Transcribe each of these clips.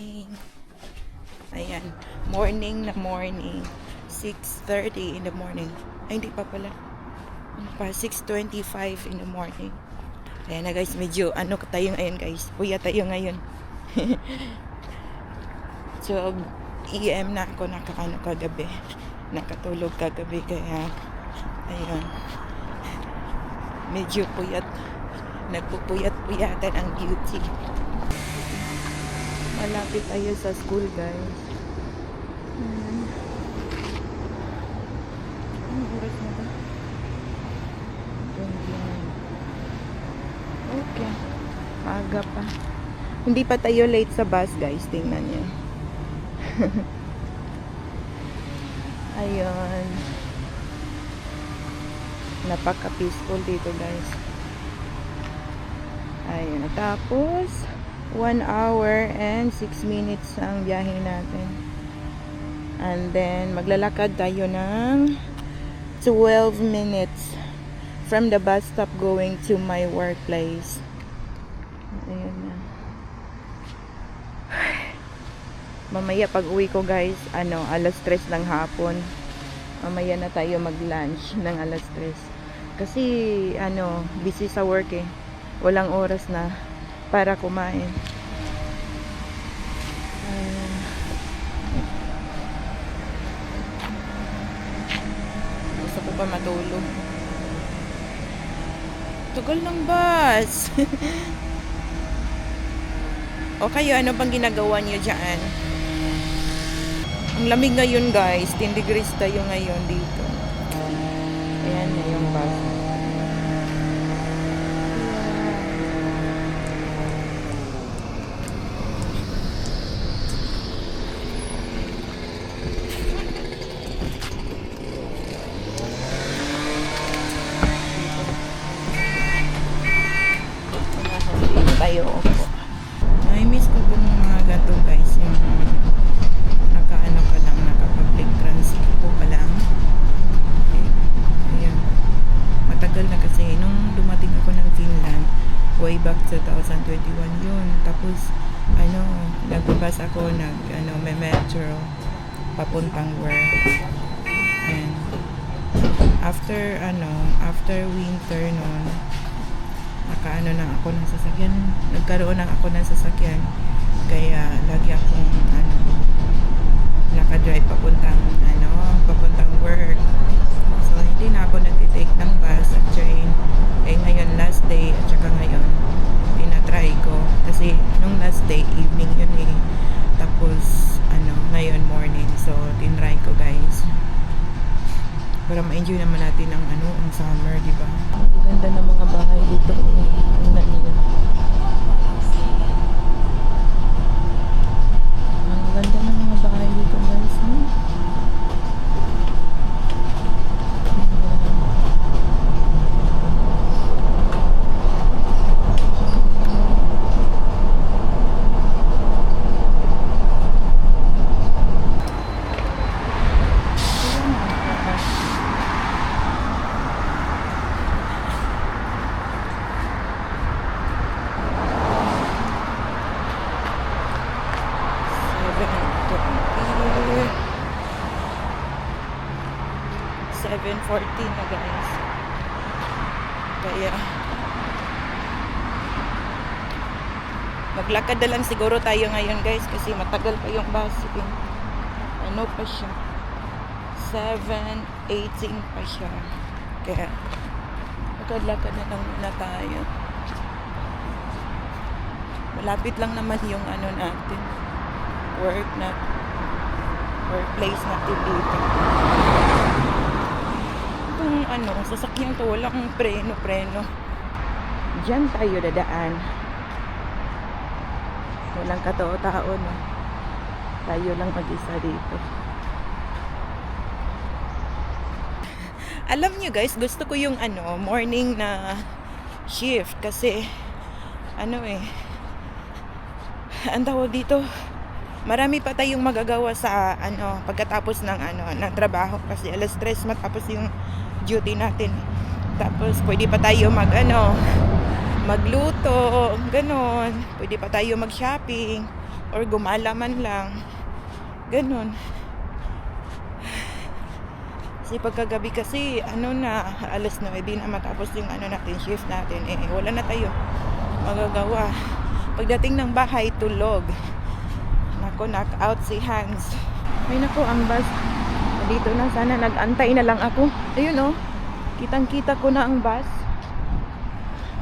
morning. Ayan, morning na morning. 6:30 in the morning. Ay, hindi pa pala. 6:25 in the morning. Ayan na guys, medyo tayo ngayon guys. Puya tayo ngayon. 12 AM na ako kagabi. Nakatulog kagabi kaya ayun. Medyo puyat. Nagpupuyat-puyatan ang beauty. Malapit tayo sa school guys. Anong oras na ba? 21. Okay. Maaga pa. Hindi pa tayo late sa bus guys. Tingnan niyo. Ayun. Napaka-peaceful dito guys. Ayun. Tapos 1 hour and 6 minutes ang biyahe natin. And then maglalakad tayo ng 12 minutes from the bus stop going to my workplace. Ayun na. Mamaya pag uwi ko guys, alas 3 ng hapon. Mamaya na tayo mag-lunch ng alas 3. Kasi busy sa work eh. Walang oras na para kumain. Gusto ko pa matulog. Tagal ng bus. O kayo, ano bang ginagawa niyo dyan? Ang lamig ngayon guys. 10 degrees tayo ngayon dito. Ayan na yung bus. Tayo po. Miss ko itong mga gato guys, yung naka-public transit po pa lang. Okay. Ayan. Matagal na kasi nung dumating ako ng Finland way back 2021 yun. Tapos nagbabas ako may metro papuntang work. And after winter noon, nagkaroon na ako ng sasakyan, kaya lagi akong nakadrive papuntang work. So hindi na ako nagtitake ng bus at train. Ngayon last day at saka ngayon tinatry ko kasi nung last day evening yun eh, tapos ngayon morning, so tinry ko guys para ma-enjoy naman natin ang summer, di ba? Ang ganda ng mga bahay dito. Tingnan niyo. Ang ganda ng mga bahay dito, guys. $7.14 na guys. Kaya maglakad na lang siguro tayo ngayon guys kasi matagal pa yung bus. Pa siya 7:18 pa siya. Kaya lakad na lang muna tayo. Malapit lang naman yung natin, workplace natin dito. Itong sasakyan to, walang preno. Diyan tayo dadaan. Walang katao-tao, no? Tayo lang mag-isa dito. Alam nyo guys, gusto ko yung morning na shift kasi ang tawag dito, marami pa tayong magagawa sa pagkatapos ng trabaho kasi alas 3 matapos yung duty natin. Tapos pwede pa tayo magluto, ganon. Pwede pa tayo mag-shopping. or gumala man lang. Ganun. Kasi pagkagabi kasi, alas 9 na matapos yung natin, shift natin. Wala na tayo magagawa. Pagdating ng bahay, tulog. Nako, knock out si Hans. Ay nako, ang bus. Dito na, sana nag-antay na lang ako. Ayun oh, kitang-kita ko na ang bus.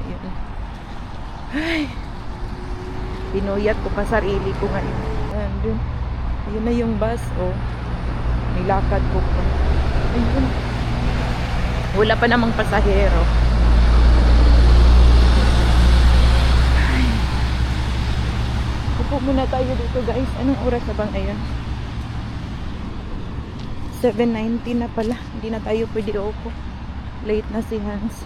Ayun. Ay, pinuyat ko pa sarili ko ngayon. Ayun, ayun na yung bus oh. Nilakad ko pa. Ayun. Wala pa namang pasahero. Ay. Upo muna tayo dito guys. Anong oras na bang ayun? 7:19 na pala. Hindi na tayo pwede upo. Late na si Hans.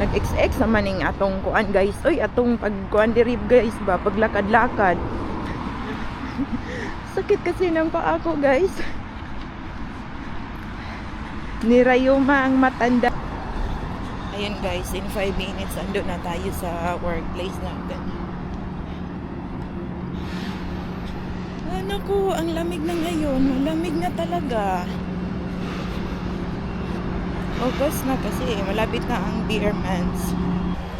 Nag-XX naman yung atong kuan guys. Oy, atong pag-kuan dirib guys ba? Paglakad-lakad. Sakit kasi ng paa ko guys. Nirayuma ang matanda. Ayan guys, in 5 minutes ando na tayo sa workplace natin. Naku, ang lamig na ngayon. Malamig na talaga. August na kasi, malapit na ang beer months.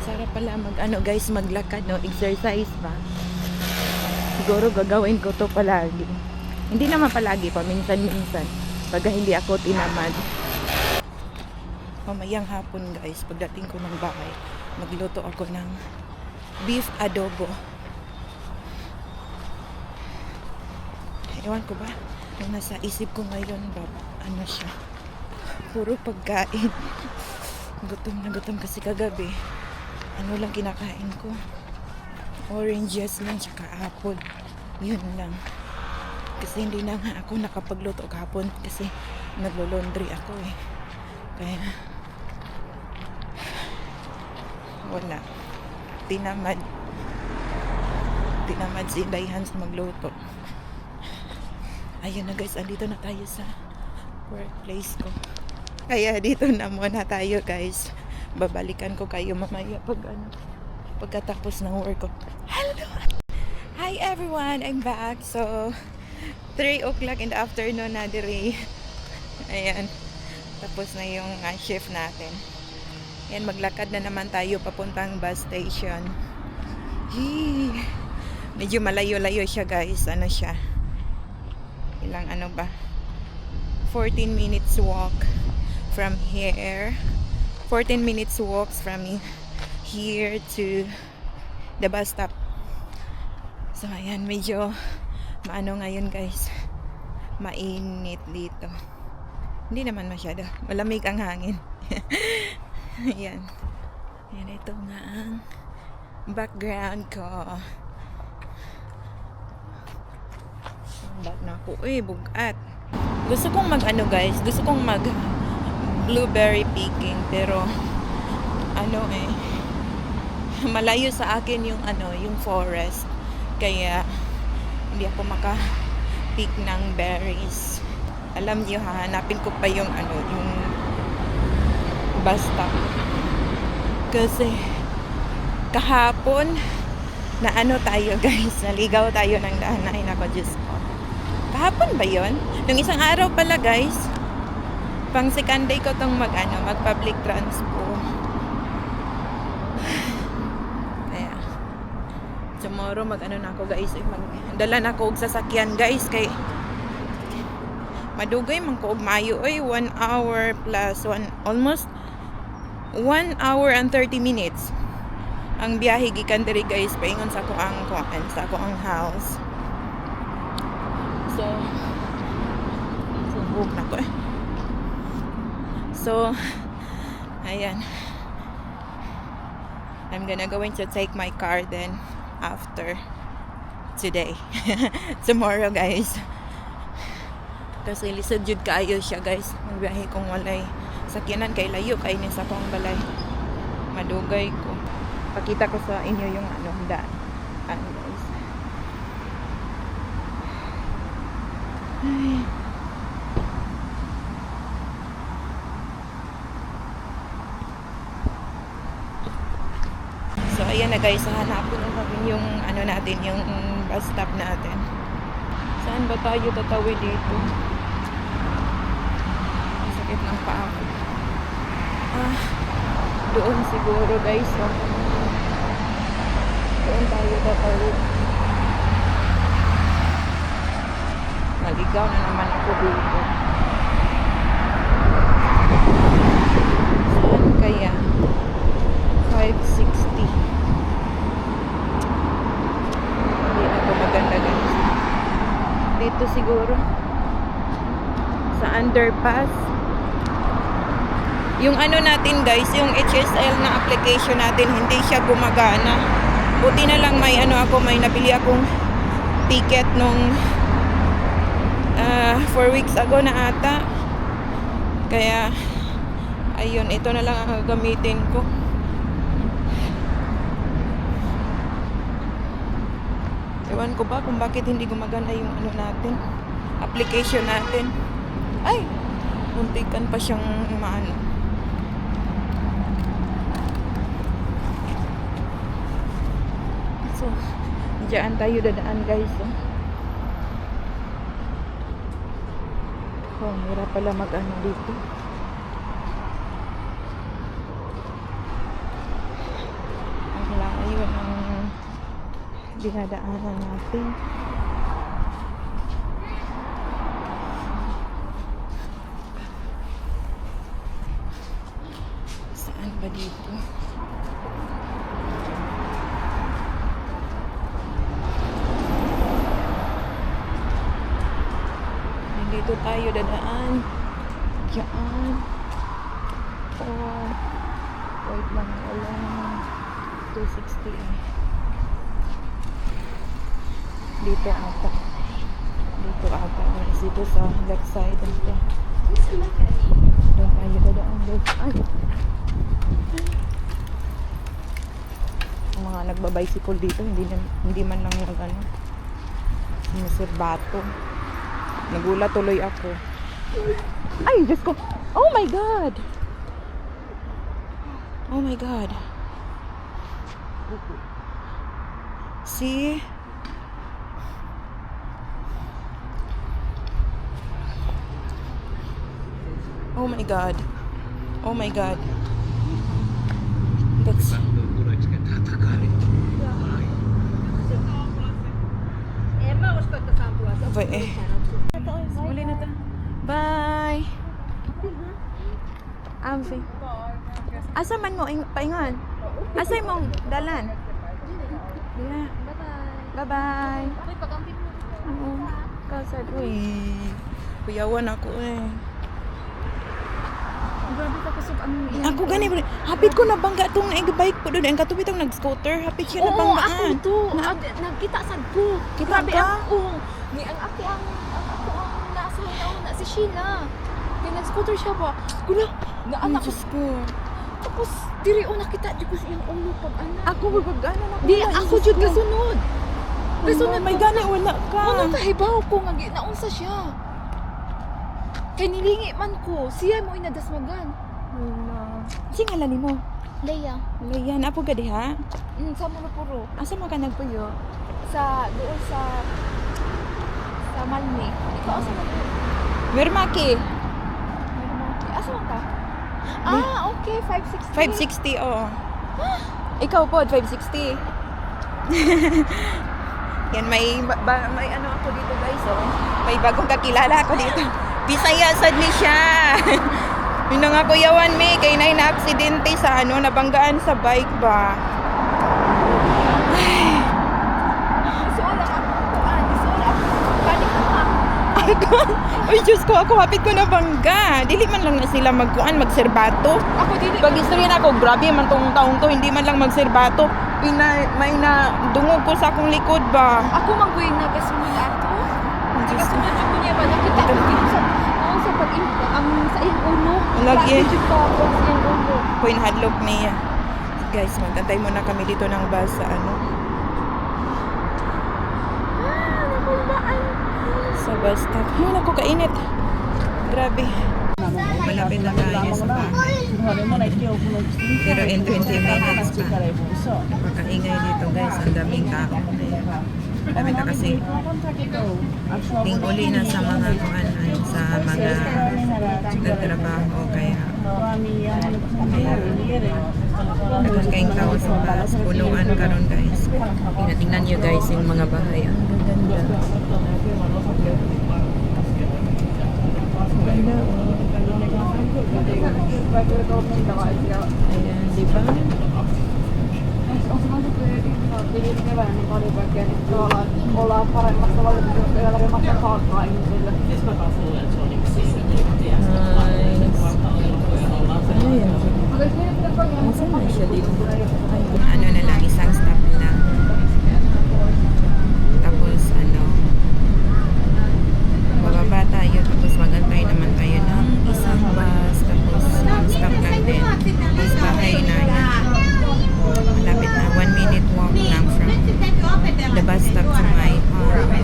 Sarap pala guys, maglakad, no? Exercise pa. Siguro gagawin ko to palagi. Hindi naman palagi, paminsan-minsan. Pag hindi ako tinamad. Mamayang hapon guys, pagdating ko ng bahay, magluto ako ng beef adobo. Ewan ko ba, yung nasa isip ko ngayon ba, siya, puro pagkain. Gutom na gutom kasi kagabi. Ano lang kinakain ko? Oranges lang, tsaka apple. Yun lang. Kasi hindi na nga ako nakapagluto kahapon kasi naglo-laundry ako eh. Kaya wala. Tinamad si Hans magluto. Ayun na guys, andito na tayo sa workplace ko. Kaya dito na muna tayo guys. Babalikan ko kayo mamaya pagkatapos ng work ko. Hello! Hi everyone! I'm back. So 3 o'clock in the afternoon na dire. Ayan. Tapos na yung shift natin. Ayan, maglakad na naman tayo papuntang bus station. Yee. Medyo malayo-layo siya guys. Ano siya? Ilang 14 minutes walk from here. 14 minutes walks from here to the bus stop. So ayan, medyo ngayon guys, mainit dito. Hindi naman masyado, malamig ang hangin. Ayan, ito nga ang background ko. Bag na ako, bugat. Gusto kong guys, gusto kong mag blueberry picking, pero malayo sa akin yung yung forest, kaya hindi ako maka-pick ng berries. Alam niyo, hahanapin ko pa yung yung bus stop. Kasi kahapon na tayo guys, naligaw tayo ng daan. Ay nako, Diyos ko. Kahapon ba yon? Nung isang araw pala guys, pang second day ko tong mag public transport. Kaya tomorrow na ako guys, dala na ko og sasakyan guys, kay madugay man ko og maayo 1 hour plus almost 1 hour and 30 minutes ang biyahe gikan diri guys paingon sa akong house. So book na ko So ayan, I'm going to take my car then after today. Tomorrow guys, kasi lisod jud kaayo siya guys. Magbiyahe kung walay sakyanan, kay layo kay ni sa akong balay. Madugay ko. Pakita ko sa inyo yung daan. Guys. Ay. So ayan na na guys, hanapin natin yung ano natin, yung bus stop natin. Saan ba tayo tatawid dito? Ang sakit ng paa ko. Doon siguro guys. Oh. Doon tayo tatawid. Naligaw na naman ako dito. Saan kaya? 560. Hindi ako maganda guys. Dito siguro. Sa underpass. Yung ano natin guys, yung HSL na application natin, hindi siya gumagana. Buti na lang may ano ako, may nabili akong ticket nung 4 weeks ago na ata. Kaya ayun, ito na lang ang gagamitin ko. Ewan ko ba kung bakit hindi gumagana yung ano natin, application natin. Ay, muntikan pa siyang maano. So, diyan tayo dadaan guys. Oh, hirap pala mag-ano dito. Ang layo ng dinadaanan natin. Saan ba dito? Dito tayo dadaan. Diyan. Oh. Wait lang. Wala. 260 eh. Dito ata. Dito ata. Dito sa left side. Dito. Doon tayo dadaan. Ay. Ang mga nagbabicycle dito, hindi man lang yung ano. Sinusurbato. Nagulat tuloy ako. Ay, Diyos ko. Oh my God. Oh my God. See? Oh my God. Oh my God. That's... Uli na to. Bye. Amfi. Asa man mo paingon? Asa mong dalan? Dila. Bye-bye. Uy, pag-ampin mo. Oo. Kasad. Uy. Kuyawan ako eh. Grabe ka kusog ang Ako gani. Hapit ko nabangga itong bike po doon. Ang katubit ang nag-scooter. Hapit siya Oo, nabanggaan. ako to. Nagkita sad ko. Kita Grabe ka? ako. Ni ang ako ang nasa na si Sheila. Kaya nag-scooter siya ba? Kuna, na Ang anak ko. Diyos ko. Tapos, diri nakita di ko siyang ulo pag anak. Ako gagana na ko. Di, ako jud kasunod. Kasunod May ko. gani wala ka. Ano kahibaw ko nga naunsa siya. Kay nilingi man ko, siya mo inadasmagan. Wala. Singalan ni mo. Leia, Layan. Apo ka diha? sa Mulupuro. Asa mo ka nagpuyo? Doon sa Malmi. Ikaw asa man? Mermaki. Asa man ka? Okay, 560. 560, oo. Ikaw po, 560. Yan, may ano ako dito guys, oh. May bagong kakilala ako dito. Bisaya sad ni siya. Yun na nga kuyawan me, kay na aksidente sa ano, nabanggaan sa bike ba. Isuon ako. Isuon ako. Panik ka. Uy, Diyos ko, ako hapit ko na bangga. Dili man lang na sila magserbato. Ako dili. Pag istorya na ako, grabe man tong taong to, hindi man lang magserbato. May na dungog ko sa akong likod ba. Ako mangguin na kasunod ato. Diyos ko. Kasunod jud ko niya ba nakita ko dito sa sa iyang ulo. Lagi. Jud ka sa iyang ulo. Ko inhadlok niya. Guys, magtantay muna kami dito ng bus sa ano. Nakulbaan. Sa bus stop. Ay, naku, kainit. Grabe. Malapit na tayo sa bahay. Pero in 20 minutes pa. Napakaingay dito guys. Ang daming tao. Ayan. Dami na kasi ting uli na sa mga kuanan, sa mga nagtrabaho. Kaya dagan kayong tao sa bus. Punuan karon guys. Tingnan nyo guys yung mga bahay. Ang ganda. Ayan, di ba? Ollaan paremmassa valituksessa ja paremmassa saakkaa ihmisille. Ano na lang, isang stop lang. Tapos bababa tayo, tapos magantay naman tayo ng isang bus, tapos stop lang din. Tapos bahay na yan. Malapit na, 1 minute walk lang from the bus stop to my house.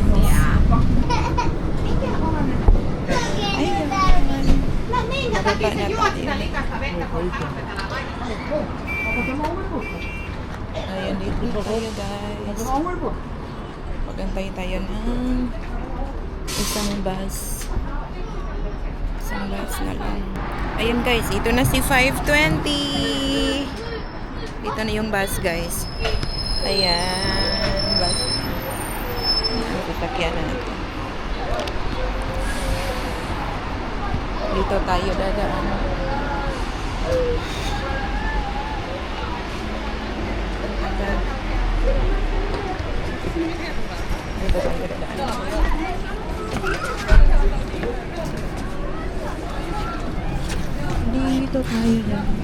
Ayan, dito tayo guys. Pagantay tayo ng isang bus. Isang bus na lang. Ayan guys, ito na si 520. Dito na yung bus guys. Ayan, bus. Sasakyan na natin. Dito tayo dadaan. Dito tayo dadaan. Dito tayo dadaan.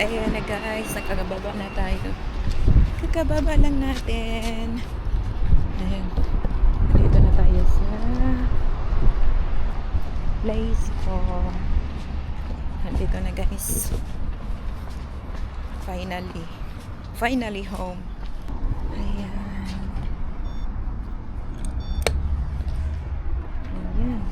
Ayan na guys, nakakababa na tayo. Kakababa lang natin. Ayan. Dito na tayo sa place ko. Dito na guys. Finally home. Ayan. Ayan.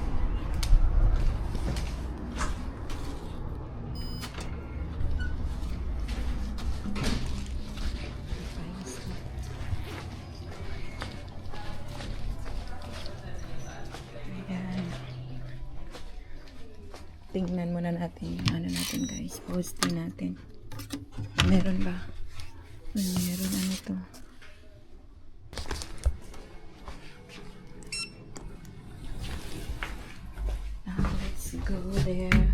Tingnan muna natin yung ano natin guys. Posting natin. Meron ba? Meron ano to. Now let's go there.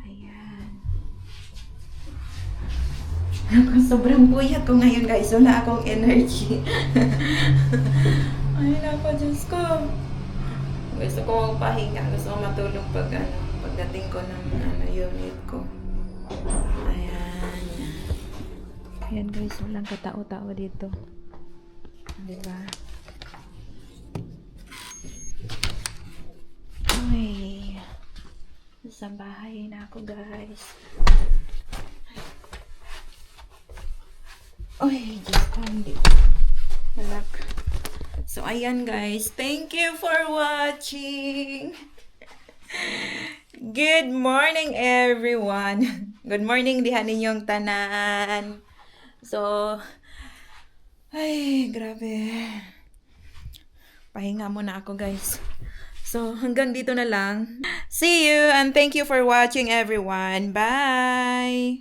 Ayan. Sobrang puyat ko ngayon guys. Wala akong energy. Ay nako, Diyos ko. Gusto ko magpahinga. Gusto ko matulog pagdating ko ng unit ko. Ayan. Ayan guys, walang katao-tao dito. Diba? Uy. Sa bahay na ako guys. Uy, just found it. Malak. So, ayan guys. Thank you for watching. Good morning, everyone. Good morning, dihan ninyong tanan. So, ay, grabe. Pahinga muna ako, guys. So, hanggang dito na lang. See you and thank you for watching, everyone. Bye!